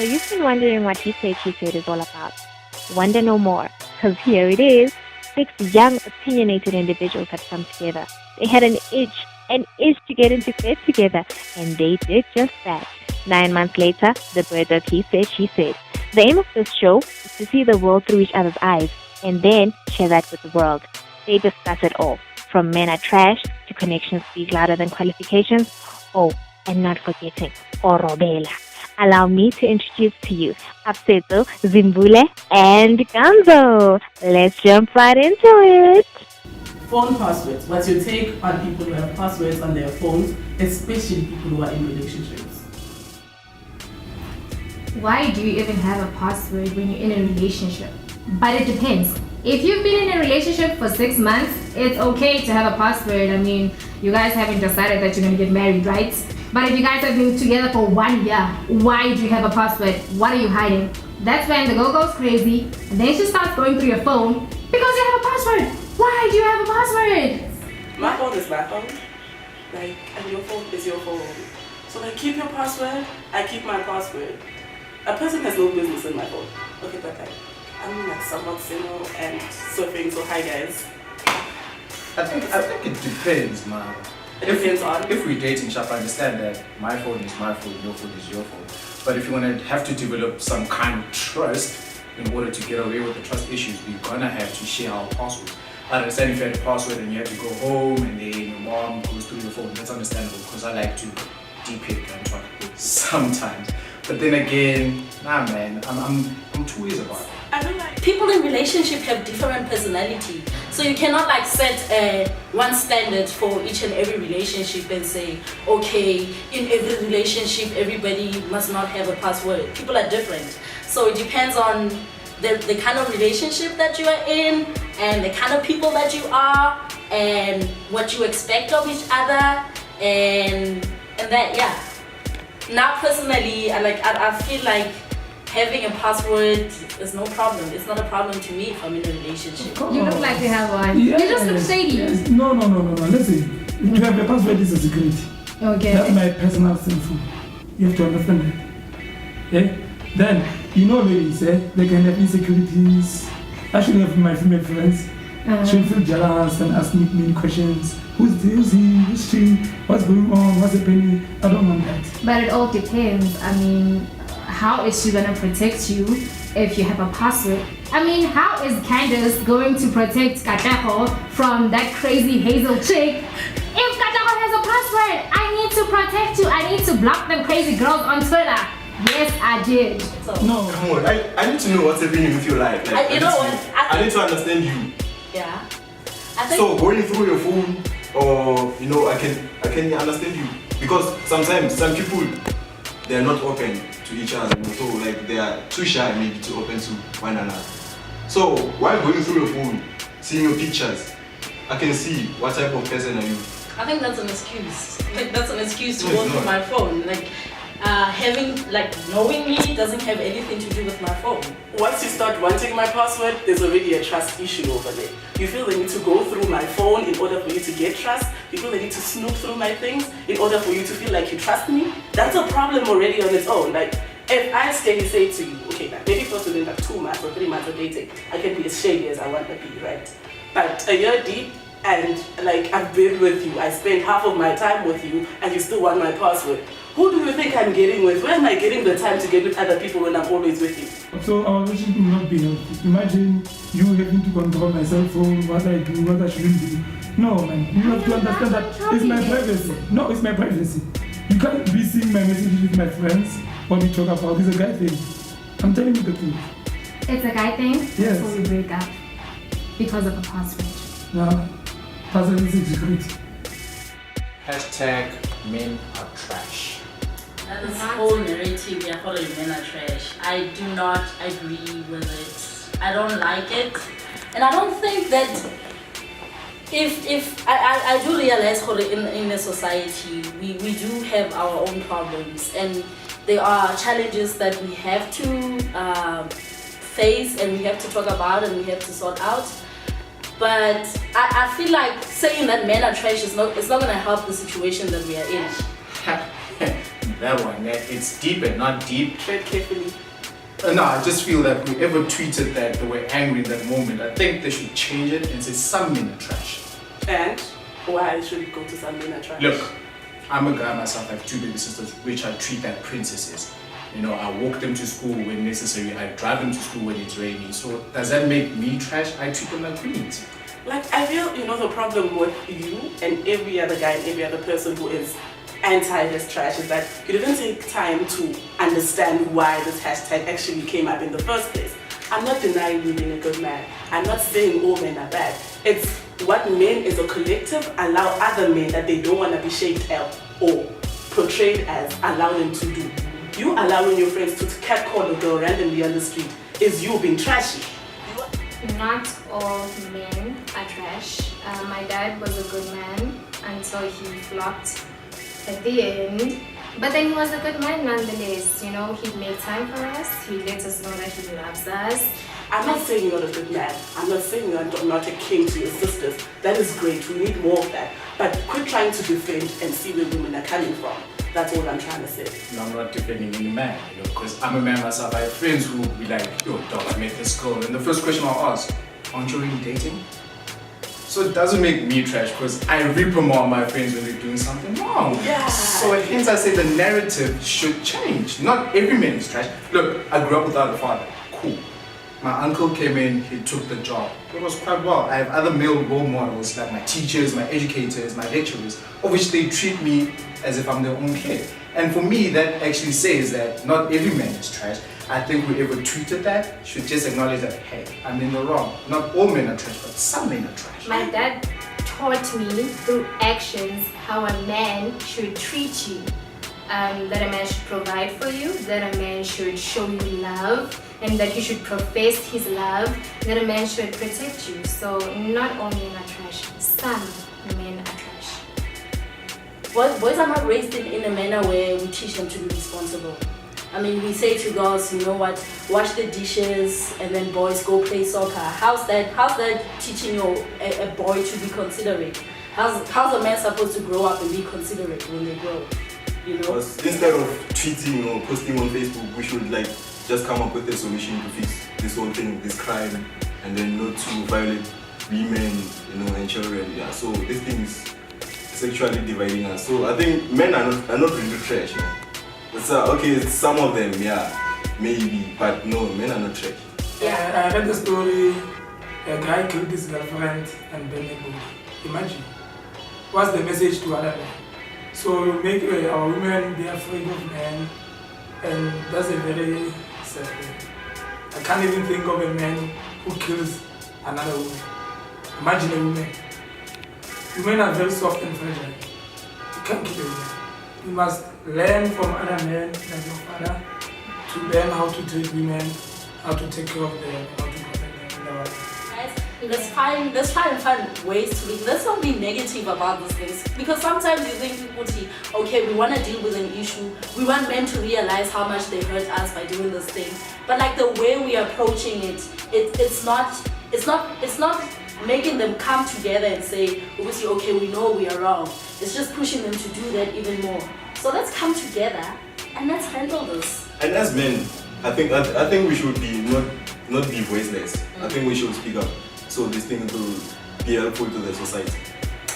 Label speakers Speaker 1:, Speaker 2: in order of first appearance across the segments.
Speaker 1: So you've been wondering what He Said, She Said is all about. Wonder no more, because here it is. 6 young, opinionated individuals had come together. They had an itch to get into bed together, and they did just that. 9 months later, the bird of He Said, She Said. The aim of this show is to see the world through each other's eyes, and then share that with the world. They discuss it all, from men are trash to connections speak louder than qualifications. Oh, and not forgetting, Orobela. Allow me to introduce to you Abseto, Zimbule, and Ganzo. Let's jump right into it.
Speaker 2: Phone passwords. What's your take on people who have passwords on their phones, especially people who are in relationships?
Speaker 3: Why do you even have a password when you're in a relationship? But it depends. If you've been in a relationship for 6 months, it's okay to have a password. I mean, you guys haven't decided that you're going to get married, right? But if you guys have been together for 1 year, why do you have a password? What are you hiding? That's when the girl goes crazy, and then she starts going through your phone because you have a password. Why do you have a password?
Speaker 2: My phone is my phone. Like, and your phone is your phone. So like, keep your password, I keep my password. A person has no business in my phone. Okay, but like, I'm like somewhat single and surfing, so hi guys.
Speaker 4: I think it depends, man.
Speaker 2: It depends on.
Speaker 4: If we're dating, Shop, I understand that my phone is my phone, your phone is your phone. But if you want to have to develop some kind of trust in order to get away with the trust issues, we're gonna have to share our password. I understand if you had a password and you had to go home and then your mom goes through your phone. That's understandable because I like to deep it and talk sometimes. But then again, nah, man, I'm 2 ways about it.
Speaker 2: I don't like
Speaker 5: People in relationship have different personality, so you cannot like set one standard for each and every relationship and say, okay, in every relationship everybody must not have a password. People are different, so it depends on the kind of relationship that you are in and the kind of people that you are and what you expect of each other and that, yeah. Now personally, I feel like having a password is no problem. It's not a problem to me if I'm in a relationship.
Speaker 3: You look like you have one.
Speaker 6: Yes,
Speaker 3: You just look shady.
Speaker 6: yes. No. Listen, if you have a password, it's a security.
Speaker 3: Okay.
Speaker 6: That's my personal cell phone. You have to understand that. Yeah? Then, you know, ladies, they can have insecurities. I should have my female friends. She'll feel jealous and ask me mean questions. Who's this? Who's she? What's going on? What's happening? I don't want that.
Speaker 3: But it all depends. I mean, how is she gonna protect you if you have a password? I mean, how is Candace going to protect Katako from that crazy Hazel chick? If Katako has a password, I need to protect you. I need to block them crazy girls on Twitter. Yes, I did.
Speaker 5: So,
Speaker 6: No.
Speaker 7: Come on, I need to know what's happening with your life. Like,
Speaker 5: you know what?
Speaker 7: I need to understand you.
Speaker 5: yeah. I think
Speaker 7: So going through your phone, or you know, I can understand you because sometimes some people they're not open to each other. You know, so like they are too shy maybe to open to one another. So while going through your phone, seeing your pictures, I can see what type of person are you.
Speaker 5: I think that's an excuse. Like that's an excuse to
Speaker 7: No,
Speaker 5: go
Speaker 7: it's
Speaker 5: through
Speaker 7: not.
Speaker 5: my phone. Like knowing me doesn't have anything to do with my phone.
Speaker 2: once you start wanting my password, there's already a trust issue over there. You feel the need to go through my phone in order for you to get trust. You feel the need to snoop through my things in order for you to feel like you trust me. That's a problem already on its own. Like, if I steady say to you, okay, like maybe first within like 2 months or 3 months of dating, I can be as shady as I want to be, right? But a year deep, and like I've been with you, I spent half of my time with you, and you still want my password. Who do you think I'm getting with? Where am I getting the time to get with other people when I'm always with you?
Speaker 6: So our relationship will not be healthy. Imagine you having to control my cell phone, what I do, what I shouldn't do. No, man, you have to understand that it's my privacy. No, it's my privacy. You can't be seeing my messages with my friends, what we talk about. It's a guy thing. I'm telling you the truth.
Speaker 3: It's a guy thing.
Speaker 6: Yes.
Speaker 3: So we break up because of a password.
Speaker 6: Now, password is a secret.
Speaker 4: Hashtag men are trash.
Speaker 5: And this whole narrative, yeah, calling men are trash. I do not agree with it. I don't like it, and I don't think that if I do realize in a society we do have our own problems and there are challenges that we have to face and we have to talk about and we have to sort out. But I feel like saying that men are trash it's not going to help the situation that we are in.
Speaker 4: that one. It's deep and not deep.
Speaker 2: Tread carefully.
Speaker 4: No, I just feel that whoever tweeted that they were angry in that moment. I think they should change it and say some men are trash.
Speaker 2: And why should it go to some men are trash?
Speaker 4: Look, I'm a guy myself. I have 2 baby sisters, which I treat like princesses. You know, I walk them to school when necessary. I drive them to school when it's raining. So does that make me trash? I treat them like queens.
Speaker 2: Like, I feel, you know, the problem with you and every other guy and every other person who is anti this trash is that you didn't take time to understand why this hashtag actually came up in the first place. I'm not denying you being a good man. I'm not saying all men are bad. It's what men as a collective allow other men that they don't want to be shaped up or portrayed as, allow them to do. You allowing your friends to catcall a girl randomly on the street is you being trashy.
Speaker 3: Not all men are trash. My dad was a good man until he flopped at the end. But then he was a good man nonetheless. You know, he'd make time for us. He let us know that he loves us.
Speaker 2: I'm not saying you're not a good man. I'm not saying you're not a king to your sisters. That is great. We need more of that. But quit trying to defend and see where women are coming from. That's all I'm trying to say.
Speaker 4: No, I'm not defending any man, you know, because I'm a man myself. I have friends who will be like, yo, dog, I met this girl. And the first question I'll ask, aren't you really dating? So it doesn't make me trash because I reprimand my friends when they're doing something wrong.
Speaker 2: Yeah.
Speaker 4: So hence I say the narrative should change. Not every man is trash. Look, I grew up without a father. Cool. My uncle came in, he took the job. It was quite well. I have other male role models like my teachers, my educators, my lecturers, of which they treat me as if I'm their own kid. And for me, that actually says that not every man is trash. I think whoever tweeted that should just acknowledge that, hey, I'm in the wrong. Not all men are trash, but some men are trash.
Speaker 3: My dad taught me through actions how a man should treat you. That a man should provide for you, that a man should show you love, and that he should profess his love, that a man should protect you. So not all men are trash, some men are trash.
Speaker 5: Boys are not raised in a manner where we teach them to be responsible. I mean, we say to girls, you know what, wash the dishes, and then boys go play soccer. How's that teaching a boy to be considerate? How's a man supposed to grow up and be considerate when they grow? You know?
Speaker 7: Because instead of tweeting or posting on Facebook, we should like just come up with a solution to fix this whole thing, this crime, and then not to violate women, you know, and children. Yeah. So this thing is sexually dividing us. So I think men are not really trash. Man. It's, okay, some of them, yeah, maybe, but no, men are not trash.
Speaker 6: Yeah, I read the story. A guy killed his girlfriend and burned the body. Imagine. What's the message to other men? So you make our women be afraid of men, and that's a very sad thing. I can't even think of a man who kills another woman. Imagine a woman. Women are very soft and fragile. You can't kill a woman. You must learn from other men like your father to learn how to treat women, how to take care of them, how to protect them in the world.
Speaker 5: Let's try and find ways to be. Let's not be negative about these things, because sometimes you think people see, okay, we want to deal with an issue. We want men to realize how much they hurt us by doing this thing. But like the way we are approaching it, it's not making them come together and say, obviously, okay, we know we are wrong. It's just pushing them to do that even more. So let's come together and let's handle this.
Speaker 7: And as men, I think we should be not be voiceless. I think we should speak up. So this thing will be helpful to the society.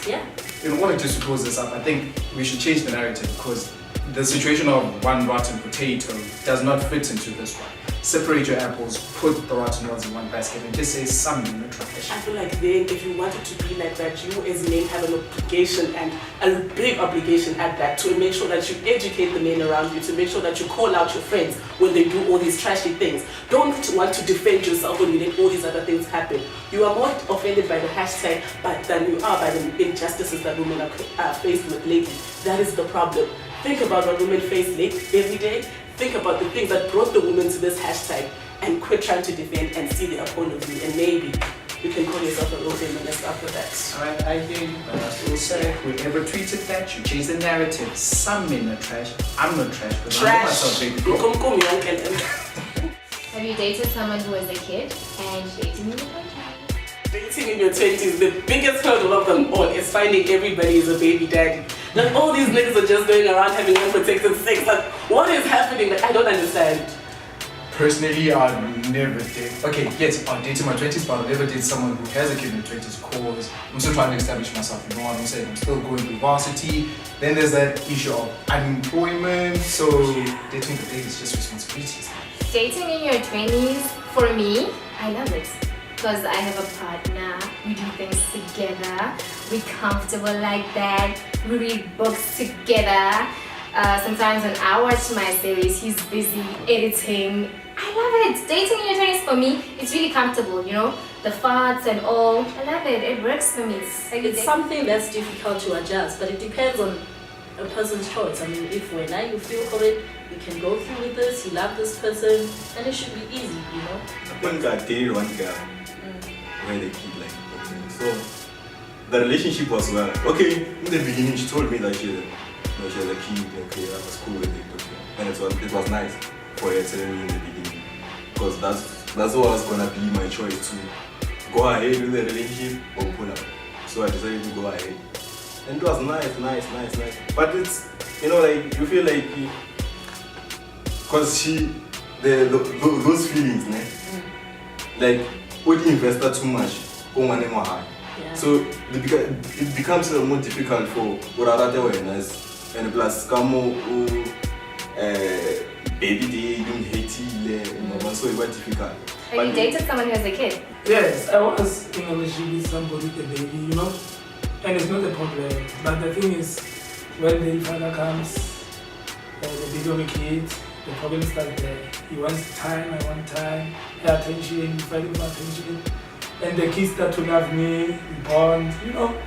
Speaker 5: Yeah.
Speaker 4: In order just to close this up, I think we should change the narrative because the situation of one rotten potato does not fit into this one. Separate your apples, put the rotten ones in one basket, and just say some men are trash.
Speaker 2: I feel like then if you want it to be like that, you as men have an obligation, and a big obligation at that, to make sure that you educate the men around you, to make sure that you call out your friends when they do all these trashy things. Don't want to defend yourself when you let all these other things happen. You are more offended by the hashtag than you are by the injustices that women are faced with lately. That is the problem. Think about what women face every day. Think about the things that brought the women to this hashtag, and quit trying to defend and see their point of view, and maybe you can call yourself a real feminist after that.
Speaker 4: Alright, I hear you, but I still say whoever tweeted that should change the narrative. Some men are trash. I'm not trash, but I know myself, baby.
Speaker 3: Have you dated someone who was a kid and dating in your 20s?
Speaker 2: Dating in your 20s, the biggest hurdle of them all is finding everybody is a baby daddy. Like all these niggas are just going around having unprotected sex. Like what is happening? Like I don't understand.
Speaker 4: Personally, I'd never date. Okay, yes, I'll date in my 20s, but I'll never date someone who has a kid in their 20s because I'm still trying to establish myself. You know what I'm saying? I'm still going through varsity. Then there's that issue of unemployment. So dating the date is just responsibilities.
Speaker 3: Dating in your 20s, for me, I love it. Because I have a partner, we do things together, we're comfortable like that, we read books together. Sometimes when I watch my series, he's busy editing. I love it. Dating in your 20s for me, it's really comfortable, you know? The farts and all. I love it. It works for me.
Speaker 5: It's something that's difficult to adjust, but it depends on a person's choice. I mean, if when you feel for it, you can go through with this, you love this person, and it should be easy, you know?
Speaker 7: I think I dated one girl where they keep like okay. So the relationship was well. Okay, in the beginning she told me that she had a kid, okay, I was cool with it, okay. And it was nice for her telling me in the beginning. Because that's what was gonna be my choice to go ahead with the relationship or pull up. So I decided to go ahead. And it was nice. But it's, you know, like, you feel like, because those feelings, like, when you invest too much,
Speaker 5: Yeah.
Speaker 7: so it becomes more difficult for other awareness. And plus, baby day, don't hate it, so it was difficult.
Speaker 3: Have you dated someone who has a kid?
Speaker 6: Yes, I was in a relationship with somebody with a baby, you know, and it's not a problem. But the thing is, when the father comes, the baby of a kid, the problem starts there. He wants time, I want time, attention, we fight for attention, and the kids start to love me, we bond, you know,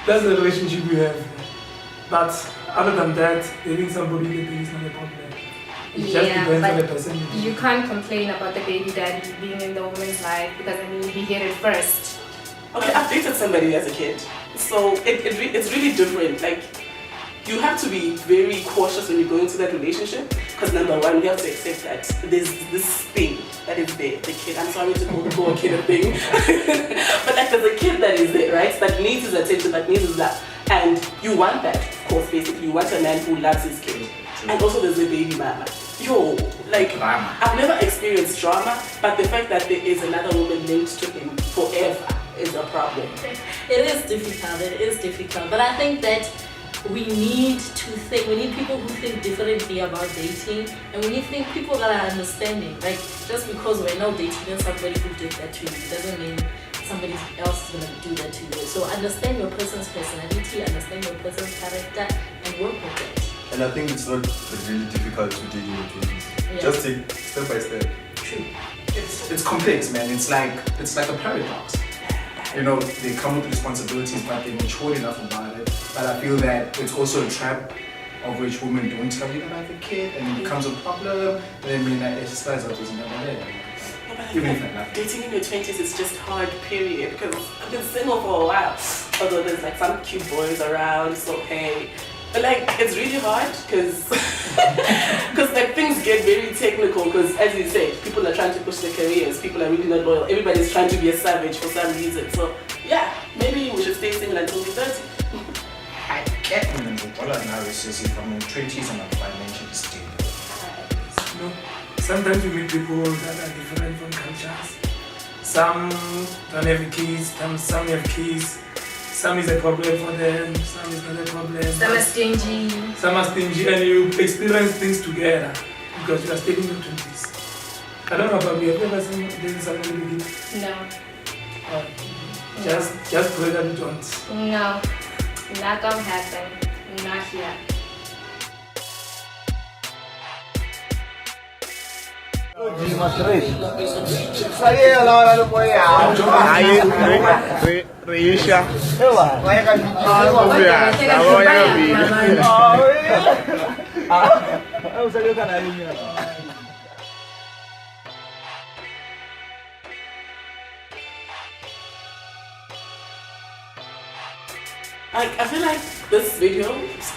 Speaker 6: that's the relationship we have. But other than that, dating somebody with a baby is not a problem. It just depends on the person.
Speaker 3: You can't complain about the baby daddy being in the woman's life because I mean he hit it first.
Speaker 2: Okay, I've dated somebody as a kid, so it's really different. Like, you have to be very cautious when you go into that relationship because number one, you have to accept that there's this thing that is there, the kid. I'm sorry to call a kid a thing, but like there's a kid that is there, right? That needs his attention, that needs his love, and you want that, of course. Basically, you want a man who loves his kid, and also there's a baby mama. Yo, like, I've never experienced drama, but the fact that there is another woman linked to him forever is a problem.
Speaker 5: It is difficult, but I think that we need people who think differently about dating, and we need people that are understanding. Like, just because we're now dating somebody who did that to you doesn't mean somebody else is gonna do that to you. So understand your person's personality, understand your person's character, and work with it.
Speaker 7: And I think it's not really difficult to date in your 20s.
Speaker 5: Yeah.
Speaker 7: Just take step by step.
Speaker 4: True. It's complex, man. It's like a paradox. You know, they come with responsibilities, but they're mature enough about it. But I feel that it's also a trap of which women don't tell you about the kid, and it becomes a problem. And then it exercise out is never there. Even if I love it.
Speaker 2: Dating in your 20s is just hard, period, because I've been single for a while. Although there's like some cute boys around, so hey. But like, it's really hard because like things get very technical because as you said, people are trying to push their careers, people are really not loyal, everybody's trying to be a savage for some reason. So yeah, maybe we should stay single until we're 30.
Speaker 4: I get women with all analysis if I'm in 20s and I'm financially stable.
Speaker 6: You know, sometimes you meet people that are different from cultures. Some don't have kids, some have kids. Some is a problem for them, some is not a problem.
Speaker 3: Some are stingy.
Speaker 6: Some are stingy, and you experience things together because you are still in your 20s. I don't know about you, have you ever seen somebody begin?
Speaker 3: No.
Speaker 6: Just pray that you don't.
Speaker 3: No. Not gonna happen. Not here.
Speaker 8: Reisha.
Speaker 2: I feel like this video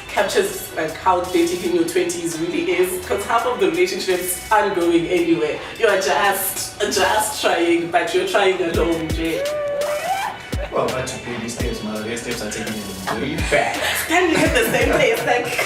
Speaker 2: captures like how dating in your 20s really is, because half of the relationships aren't going anywhere. You're just trying, but you're trying alone, Jay.
Speaker 4: People are about to baby steps, man. Their steps are taking them very fast.
Speaker 2: Then we have the same place, like